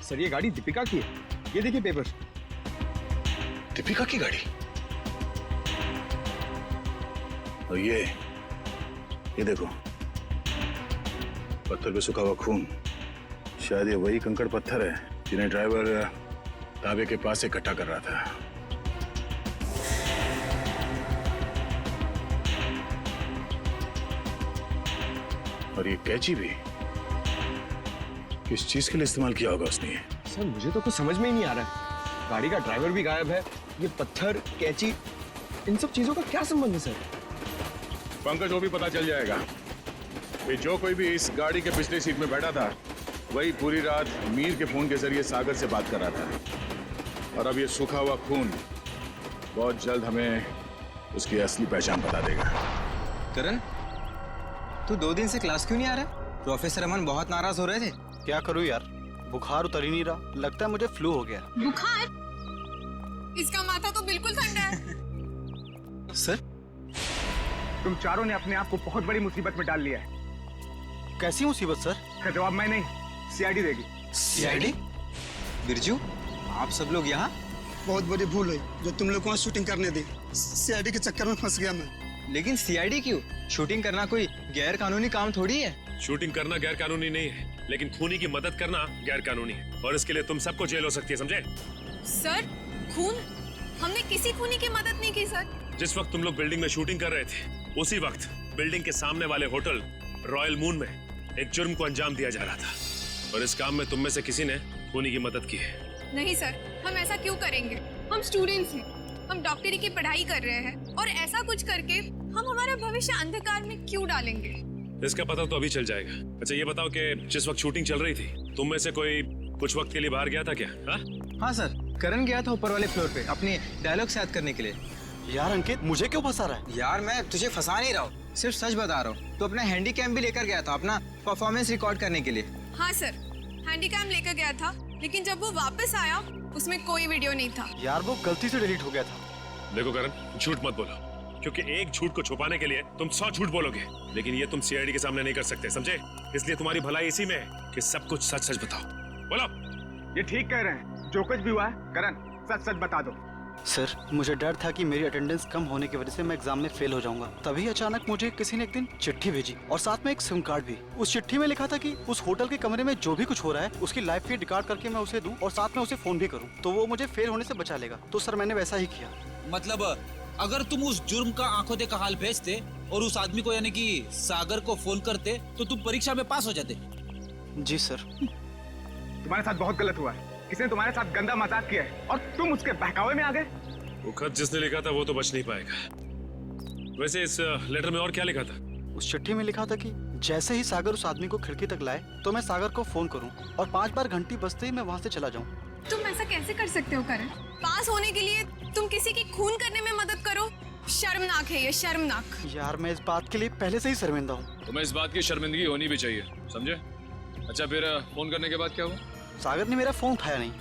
सर ये गाड़ी दीपिका की है, ये देखिए पेपर। दीपिका की गाड़ी? और ये देखो, पत्थर पे सूखा हुआ खून। शायद ये वही कंकड़ पत्थर है जिन्हें ड्राइवर ढाबे के पास इकट्ठा कर रहा था। और ये कैंची भी किस चीज के लिए इस्तेमाल किया होगा उसने? सर मुझे तो कुछ समझ में ही नहीं आ रहा है। गाड़ी का ड्राइवर भी गायब है, ये पत्थर, कैंची, इन सब चीजों का क्या संबंध है सर? पंकज, वो भी पता चल जाएगा कि जो कोई भी इस गाड़ी के पिछले सीट में बैठा था वही पूरी रात मीर के फोन के जरिए सागर से बात कर रहा था। और अब ये सूखा हुआ खून बहुत जल्द हमें उसकी असली पहचान बता देगा। करण, तू 2 दिन से क्लास क्यों नहीं आ रहा? प्रोफेसर अमन बहुत नाराज हो रहे थे। क्या करूं यार, बुखार उतर ही नहीं रहा। लगता है मुझे फ्लू हो गया। बुखार? इसका माथा तो बिल्कुल ठंडा है। सर, तुम चारों ने अपने आप को बहुत बड़ी मुसीबत में डाल लिया है। कैसी मुसीबत सर? का जवाब मैं नहीं, सीआईडी देगी। सीआईडी? बिरजू, आप सब लोग यहाँ? बहुत बड़ी भूल हुई जो तुम लोग को शूटिंग करने दी। सीआईडी के चक्कर में फंस गया मैं। लेकिन सीआईडी क्यों? शूटिंग करना कोई गैर कानूनी काम थोड़ी है। शूटिंग करना गैर कानूनी नहीं है, लेकिन खूनी की मदद करना गैर कानूनी है, और इसके लिए तुम सबको जेल हो सकती है, समझे? सर खून? हमने किसी खूनी की मदद नहीं की सर। जिस वक्त तुम लोग बिल्डिंग में शूटिंग कर रहे थे, उसी वक्त बिल्डिंग के सामने वाले होटल रॉयल मून में एक जुर्म को अंजाम दिया जा रहा था, और इस काम में तुम में से किसी ने खूनी की मदद की है। नहीं सर, हम ऐसा क्यों करेंगे? हम स्टूडेंट्स हैं, हम डॉक्टरी की पढ़ाई कर रहे हैं, और ऐसा कुछ करके हम हमारा भविष्य अंधकार में क्यों डालेंगे? इसका पता तो अभी चल जाएगा। अच्छा ये बताओ कि जिस वक्त शूटिंग चल रही थी, तुम में से कोई कुछ वक्त के लिए बाहर गया था क्या? हाँ सर, करण गया था ऊपर वाले फ्लोर पे अपने डायलॉग याद करने के लिए। यार अंकित, मुझे क्यों फंसा रहा है? यार मैं तुझे फंसा नहीं रहा हूँ, सिर्फ सच बता रहा हूँ। तो अपना हैंडीकैम भी लेकर गया था अपना परफॉर्मेंस रिकॉर्ड करने के लिए। हाँ सर, हैंडीकैम लेकर गया था, लेकिन जब वो वापस आया उसमें कोई वीडियो नहीं था। यार वो गलती से डिलीट हो गया था। देखो करण, झूठ मत बोलो, क्योंकि एक झूठ को छुपाने के लिए तुम 100 झूठ बोलोगे, लेकिन ये तुम सीआईडी के सामने नहीं कर सकते, समझे? इसलिए तुम्हारी भलाई इसी में है कि सब कुछ सच सच बताओ। बोलो। ये ठीक कह रहे हैं, जो कुछ भी हुआ है करण सच सच बता दो। सर, मुझे डर था कि मेरी अटेंडेंस कम होने की वजह से मैं एग्जाम में फेल हो जाऊंगा। तभी अचानक मुझे किसी ने एक दिन चिट्ठी भेजी, और साथ में एक सिम कार्ड भी। उस चिट्ठी में लिखा था कि उस होटल के कमरे में जो भी कुछ हो रहा है उसकी लाइव फीड रिकॉर्ड करके मैं उसे दूं, और साथ में उसे फोन भी करूं, तो वो मुझे फेल होने से बचा लेगा। तो सर मैंने वैसा ही किया। मतलब अगर तुम उस जुर्म का आंखों देखा हाल भेजते और उस आदमी को यानी कि सागर को फोन करते, तो तुम परीक्षा में पास हो जाते। जी सर। तुम्हारे साथ बहुत गलत हुआ है, किसी ने तुम्हारे साथ गंदा मजाक किया है और तुम उसके बहकावे में आ गए। वो खत जिसने लिखा था वो तो बच नहीं पाएगा। वैसे इस लेटर में और क्या लिखा था? उस चिट्ठी में लिखा था कि जैसे ही सागर उस आदमी को खिड़की तक लाए तो मैं सागर को फोन करूं, और 5 बार घंटी बजते ही मैं वहां से चला जाऊं। तुम ऐसा कैसे कर सकते हो करण? पास होने के लिए तुम किसी की खून करने में मदद करो? शर्मनाक है ये, शर्मनाक। यार मैं इस बात के लिए पहले से ही शर्मिंदा हूँ। तुम्हें इस बात की शर्मिंदगी होनी भी चाहिए, समझे? अच्छा फिर फोन करने के बाद क्या हुआ? सागर ने मेरा फोन उठाया नहीं,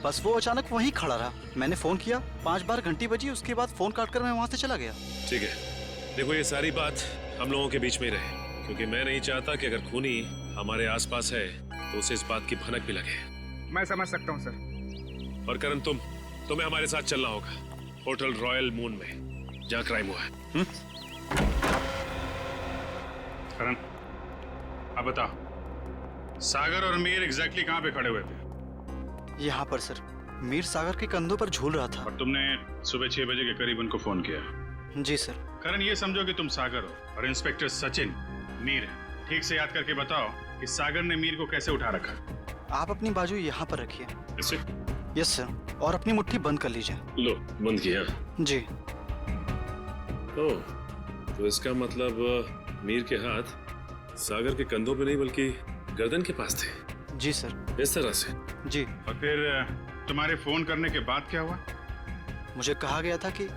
बस वो अचानक वहीं खड़ा रहा। मैंने फोन किया, 5 बार घंटी बजी, उसके बाद फोन काट कर मैं वहाँ से चला गया। ठीक है, देखो ये सारी बात हम लोगों के बीच में ही रहे, क्योंकि मैं नहीं चाहता कि अगर खूनी हमारे आसपास है तो उसे इस बात की भनक भी लगे। मैं समझ सकता हूँ सर। और करण तुम्हें हमारे साथ चलना होगा होटल रॉयल मून में, जहाँ क्राइम हुआ है। करण, अब बताओ, सागर और मीर एग्जैक्टली कहाँ पे खड़े हुए थे? यहाँ पर सर। मीर सागर के कंधों पर झूल रहा था। और तुमने सुबह 6 बजे के करीब उनको फोन किया? जी सर। करण, ये समझो कि तुम सागर हो और इंस्पेक्टर सचिन मीर है। ठीक से याद करके बताओ कि सागर ने मीर को कैसे उठा रखा? आप अपनी बाजू यहाँ पर रखिए। इसे? यस सर, और अपनी मुट्ठी बंद कर लीजिए। लो, बंद किया? जी। ओह, तो इसका मतलब मीर के हाथ सागर के कंधों पे नहीं बल्कि गर्दन के पास थे। जी सर। इस तरह से? जी। और फिर तुम्हारे फोन करने के बाद क्या हुआ? मुझे कहा गया था कि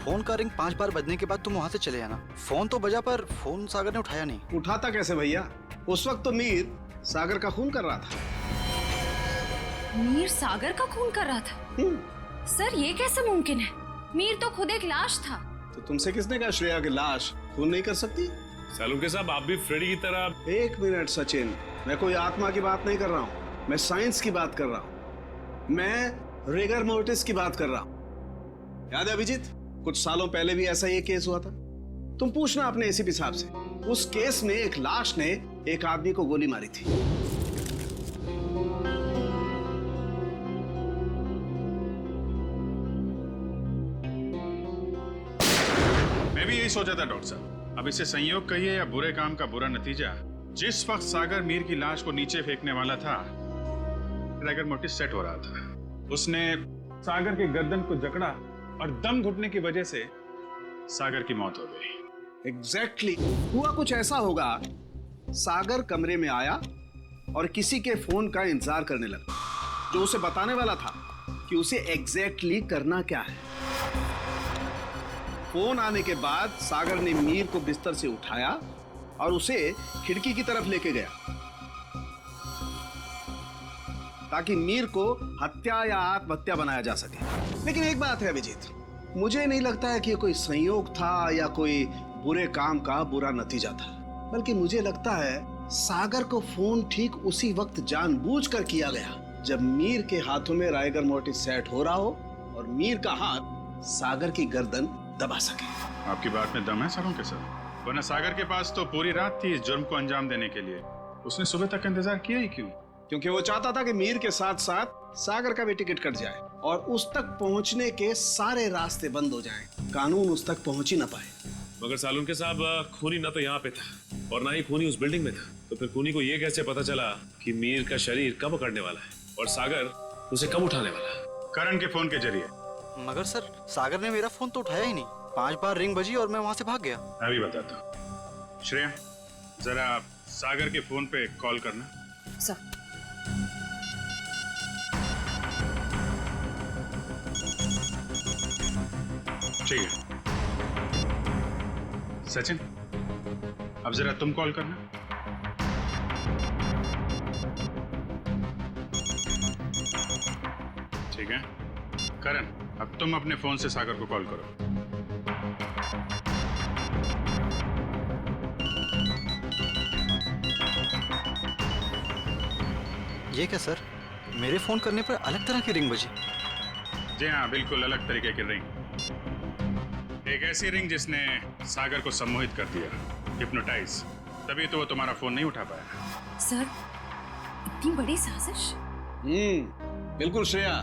फोन का रिंग 5 बार बजने के बाद तुम वहाँ से चले जाना। फोन तो बजा पर फोन सागर ने उठाया नहीं। उठाता कैसे भैया? उस वक्त तो मीर सागर का खून कर रहा था। मीर सागर का खून कर रहा था? सर ये कैसे मुमकिन है? मीर तो खुद एक लाश था। तो तुमसे किसने कहा श्रेया की लाश खून नहीं कर सकती? सालुंके साहब, आप भी फ्रेडी की तरह। 1 मिनट सचिन, मैं कोई आत्मा की बात नहीं कर रहा हूँ, मैं साइंस की बात कर रहा हूँ। मैं रिगर मोर्टिस की बात कर रहा हूँ। याद है अभिजीत, कुछ सालों पहले भी ऐसा ही केस हुआ था। तुम पूछना अपने एसीपी साहब से, उस केस में एक लाश ने एक आदमी को गोली मारी थी। मैं भी यही सोचा था डॉक्टर साहब। अब इसे संयोग कहिए या बुरे काम का बुरा नतीजा, जिस वक्त सागर मीर की लाश को नीचे फेंकने वाला था, रिगर मोर्टिस सेट हो रहा था। उसने सागर के गर्दन को जकड़ा और दम घुटने की वजह से सागर की मौत हो गई। एग्जैक्टली हुआ कुछ ऐसा होगा, सागर कमरे में आया और किसी के फोन का इंतजार करने लगा, जो उसे बताने वाला था कि उसे एग्जैक्टली करना क्या है। फोन आने के बाद सागर ने मीर को बिस्तर से उठाया और उसे खिड़की की तरफ लेके गया, ताकि मीर को हत्या या आत्महत्या बनाया जा सके। लेकिन एक बात है अभिजीत, मुझे नहीं लगता है कि कोई संयोग था या कोई बुरे काम का बुरा नतीजा था, बल्कि मुझे लगता है सागर को फोन ठीक उसी वक्त जानबूझकर किया गया जब मीर के हाथों में राइगर मोर्टिस सेट हो रहा हो और मीर का हाथ सागर की गर्दन दबा सके। आपकी बात में दम है सालुंके साहब? वरना सागर के पास तो पूरी रात थी इस जुर्म को अंजाम देने के लिए। उसने सुबह तक इंतजार किया ही क्यों? क्योंकि वो चाहता था कि मीर के साथ साथ सागर का भी टिकट कट जाए और उस तक पहुंचने के सारे रास्ते बंद हो जाएं। कानून उस तक पहुंच ही ना पाए। मगर सालुनके साहब, खूनी ना तो यहाँ पे था और ना ही खूनी उस बिल्डिंग में था, तो फिर खूनी को ये कैसे पता चला कि मीर का शरीर कब उखड़ने वाला है और सागर उसे कब उठाने वाला है? करण के फोन के जरिए। मगर सर, सागर ने मेरा फोन तो उठाया ही नहीं। 5 बार रिंग बजी और मैं वहां से भाग गया। मैं भी बताता हूँ। श्रेया, जरा सागर के फोन पे कॉल करना। सर। ठीक है। सचिन, अब जरा तुम कॉल करना। ठीक है। करण, अब तुम अपने फोन से सागर को कॉल करो। ये क्या सर, मेरे फोन करने पर अलग तरह की रिंग बजी? जी हाँ, बिल्कुल अलग तरीके की रिंग। एक ऐसी रिंग जिसने सागर को सम्मोहित कर दिया, हिप्नोटाइज। तभी तो वो तुम्हारा फोन नहीं उठा पाया। सर, इतनी बड़ी साजिश? बिल्कुल श्रेया,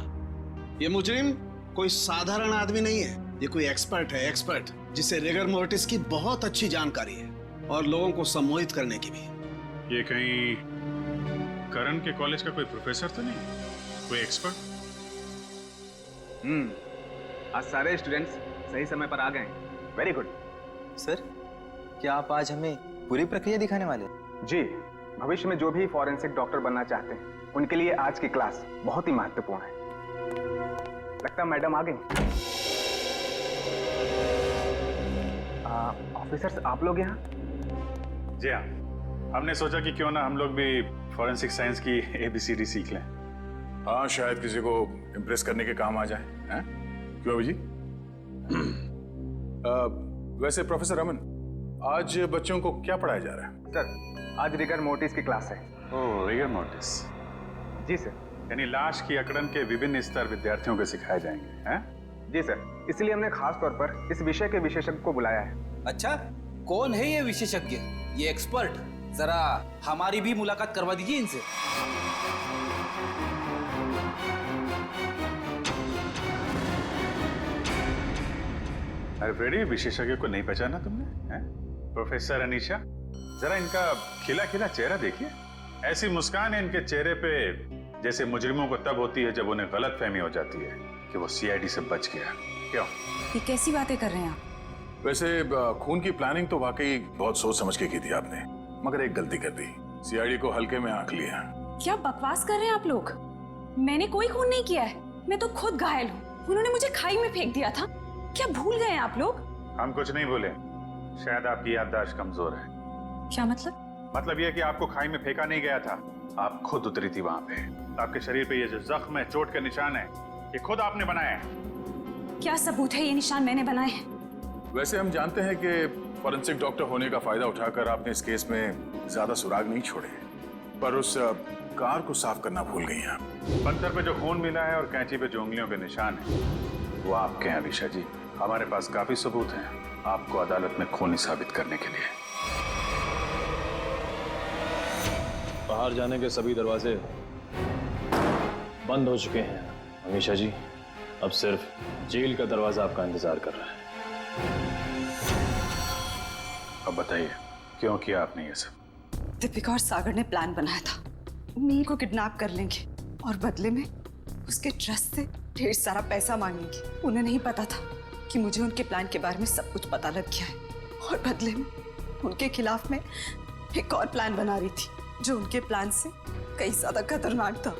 ये मुजरिम कोई साधारण आदमी नहीं है। ये कोई एक्सपर्ट है, एक्सपर्ट जिसे रिगर मोर्टिस की बहुत अच्छी जानकारी है और लोगों को सम्मोहित करने की भी। ये कहीं करण के कॉलेज का कोई प्रोफेसर तो नहीं, कोई एक्सपर्ट? आज सारे स्टूडेंट्स सही समय पर आ गए। Very good. सर, क्या आप आज हमें पूरी प्रक्रिया दिखाने वाले हैं? जी, भविष्य में जो भी फॉरेंसिक डॉक्टर बनना चाहते हैं उनके लिए आज की क्लास बहुत ही महत्वपूर्ण है। लगता है मैडम आ गई। ऑफिसर्स, आप लोग यहाँ? जी हाँ, हमने सोचा कि क्यों ना हम लोग भी फॉरेंसिक साइंस की ABCD सीख लें। हाँ, शायद किसी को इम्प्रेस करने के काम आ जाए। हैं? क्यों अभी जी? वैसे प्रोफेसर रमन, आज बच्चों को क्या पढ़ाया जा रहा है? सर, आज रिगर मोर्टिस की क्लास है। ओह, रिगर मोर्टिस। जी सर। यानी लाश की अकड़न के विभिन्न स्तर विद्यार्थियों को सिखाए जाएंगे, हैं? जी सर, इसलिए हमने खास तौर पर इस विषय के विशेषज्ञ को बुलाया है। अच्छा, कौन है ये विशेषज्ञ, ये एक्सपर्ट? जरा हमारी भी मुलाकात करवा दीजिए इनसे। अरे फ्रेडी, विशेषज्ञ को नहीं पहचाना तुमने? हैं? प्रोफेसर अनीशा, जरा इनका खिला खिला चेहरा देखिए। ऐसी मुस्कान है इनके चेहरे पे जैसे मुजरिमों को तब होती है जब उन्हें गलतफहमी हो जाती है कि वो CID से बच गया। क्यों? ये कैसी बातें कर रहे हैं आप? वैसे खून की प्लानिंग तो वाकई बहुत सोच समझ के की थी आपने, मगर एक गलती कर दी। CID को हल्के में आंक लिया। क्या बकवास कर रहे हैं आप लोग? मैंने कोई खून नहीं किया है। मैं तो खुद घायल हूँ। उन्होंने मुझे खाई में फेंक दिया था। क्या भूल गए हैं आप लोग? हम कुछ नहीं भूले, शायद आपकी याददाश्त कमजोर है। क्या मतलब? मतलब यह कि आपको खाई में फेंका नहीं गया था, आप खुद उतरी थी वहां पे। आपके शरीर पे ये जो जख्म है, चोट के निशान है, ये खुद आपने बनाए हैं। क्या सबूत है ये निशान मैंने बनाए हैं? वैसे हम जानते हैं कि फॉरेंसिक डॉक्टर होने का फायदा उठाकर आपने इस केस में ज्यादा सुराग नहीं छोड़े, पर उस कार को साफ करना भूल गई हैं। पत्थर पे जो खून मिला है और कैंची पे जो उंगलियों के निशान है, वो आपके हैं अनीशा जी। हमारे पास काफी सबूत हैं आपको अदालत में खूनी साबित करने के लिए। बाहर जाने के सभी दरवाजे बंद हो चुके हैं अनीशा जी। अब सिर्फ जेल का दरवाजा आपका इंतजार कर रहा है। अब बताइए, क्यों किया आपने ये सब? दीपिका और सागर ने प्लान बनाया था, मीर को किडनैप कर लेंगे और बदले में उसके ट्रस्ट से ढेर सारा पैसा मांगेंगे। उन्हें नहीं पता था कि मुझे उनके प्लान के बारे में सब कुछ पता लग गया है और बदले में उनके खिलाफ मैं एक और प्लान बना रही थी जो उनके प्लान से कई ज्यादा खतरनाक था।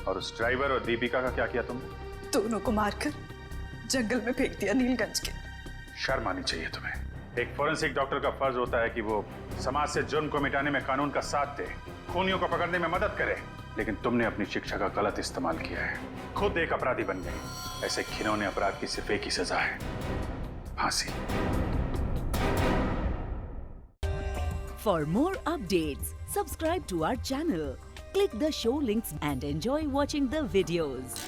और उस ड्राइवर और दीपिका का क्या किया तुमने? दोनों को मारकर जंगल में फेंक दिया नीलगंज के। शर्म आनी चाहिए तुम्हें। एक फॉरेंसिक डॉक्टर का फर्ज होता है कि वो समाज से जुर्म को मिटाने में कानून का साथ दे, खूनियों को पकड़ने में मदद करे, लेकिन तुमने अपनी शिक्षा का गलत इस्तेमाल किया है। खुद एक अपराधी बन गए। ऐसे घिनौने अपराध की सिर्फ एक ही सजा है, फांसी। For more updates, subscribe to our channel, click the show links and enjoy watching the videos.